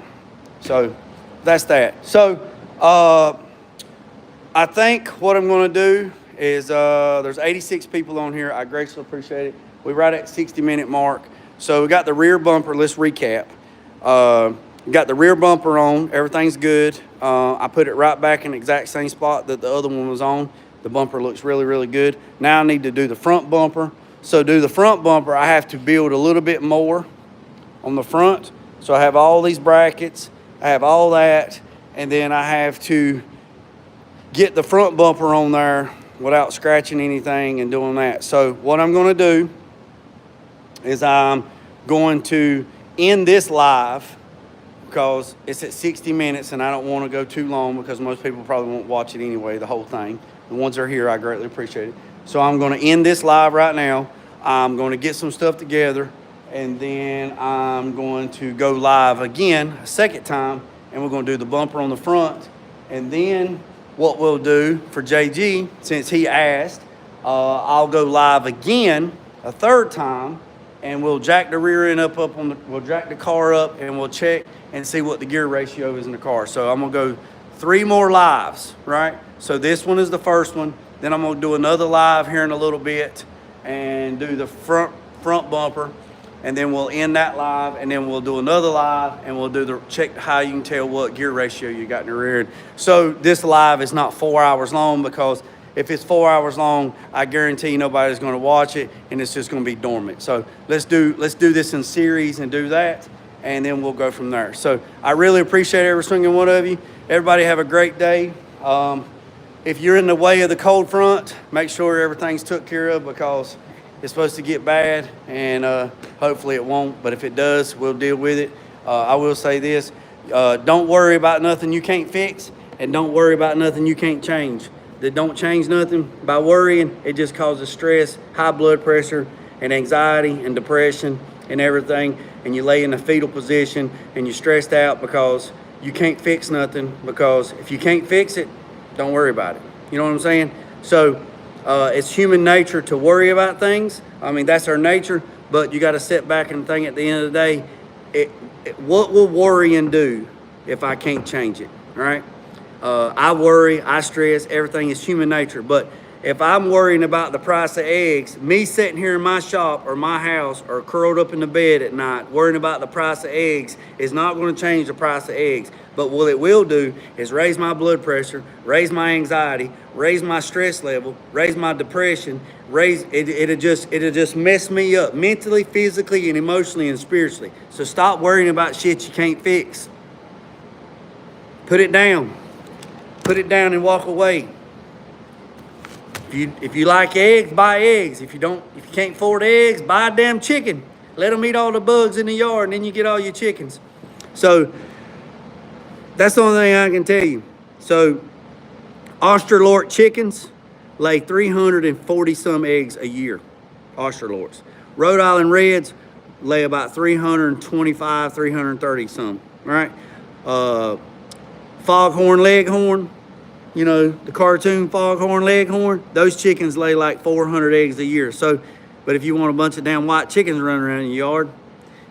So that's that. So I think what I'm going to do is there's 86 people on here. I greatly appreciate it. We're right at 60-minute mark. So we got the rear bumper. Let's recap. Got the rear bumper on. Everything's good. I put it right back in the exact same spot that the other one was on. The bumper looks really, really good. Now I need to do the front bumper. So do the front bumper, I have to build a little bit more on the front. So I have all these brackets. I have all that. And then I have to get the front bumper on there without scratching anything and doing that. So what I'm going to do is I'm going to end this live because it's at 60 minutes and I don't want to go too long because most people probably won't watch it anyway, the whole thing. The ones that are here, I greatly appreciate it. So I'm going to end this live right now. I'm going to get some stuff together, and then I'm going to go live again a second time, and we're going to do the bumper on the front. And then what we'll do for JG, since he asked, I'll go live again a third time, and we'll jack the rear end up on the, we'll jack the car up, and we'll check and see what the gear ratio is in the car. So I'm gonna go 3 more lives, right? So this one is the first one. Then I'm gonna do another live here in a little bit and do the front bumper, and then we'll end that live, and then we'll do another live, and we'll do the check how you can tell what gear ratio you got in the rear end. So this live is not 4 hours long, because if it's 4 hours long, I guarantee nobody's going to watch it, and it's just going to be dormant. So let's do this in series and do that, and then we'll go from there. So I really appreciate every single one of you. Everybody have a great day. If you're in the way of the cold front, make sure everything's took care of, because it's supposed to get bad, and hopefully it won't. But if it does, we'll deal with it. I will say this: don't worry about nothing you can't fix, and don't worry about nothing you can't change. That don't change nothing by worrying. It just causes stress, high blood pressure, and anxiety, and depression, and everything. And you lay in a fetal position, and you're stressed out because you can't fix nothing. Because if you can't fix it, don't worry about it. You know what I'm saying? So it's human nature to worry about things. I mean, that's our nature. But you got to sit back and think, at the end of the day, what will worrying do if I can't change it? All right? I worry, I stress, everything is human nature. But if I'm worrying about the price of eggs, me sitting here in my shop or my house or curled up in the bed at night worrying about the price of eggs is not going to change the price of eggs. But what it will do is raise my blood pressure, raise my anxiety, raise my stress level, raise my depression, it'll just mess me up mentally, physically, and emotionally and spiritually. So stop worrying about shit you can't fix. Put it down. Put it down and walk away. If you like eggs, buy eggs. If you can't afford eggs, buy a damn chicken. Let them eat all the bugs in the yard, and then you get all your chickens. So that's the only thing I can tell you. So Australorp chickens lay 340 some eggs a year. Australorps. Rhode Island Reds lay about 325, 330 some. Right? Foghorn Leghorn, you know, the cartoon Foghorn Leghorn, those chickens lay like 400 eggs a year. So, but if you want a bunch of damn white chickens running around in your yard,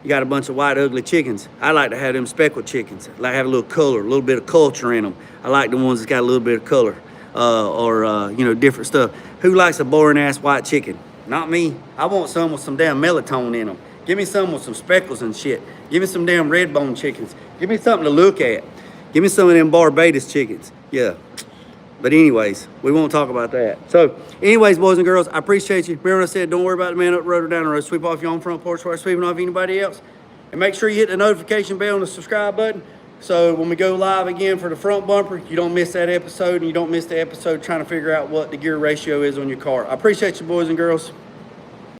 you got a bunch of white ugly chickens. I like to have them speckled chickens. I like to have a little color, a little bit of culture in them. I like the ones that's got a little bit of color, you know, different stuff. Who likes a boring ass white chicken? Not me. I want some with some damn melatonin in them. Give me some with some speckles and shit. Give me some damn red bone chickens. Give me something to look at. Give me some of them Barbados chickens. Yeah. But anyways, we won't talk about that. So anyways, boys and girls, I appreciate you. Remember what I said, don't worry about the man up the road or down the road. Sweep off your own front porch while sweeping off anybody else. And make sure you hit the notification bell and the subscribe button, so when we go live again for the front bumper, you don't miss that episode, and you don't miss the episode trying to figure out what the gear ratio is on your car. I appreciate you, boys and girls.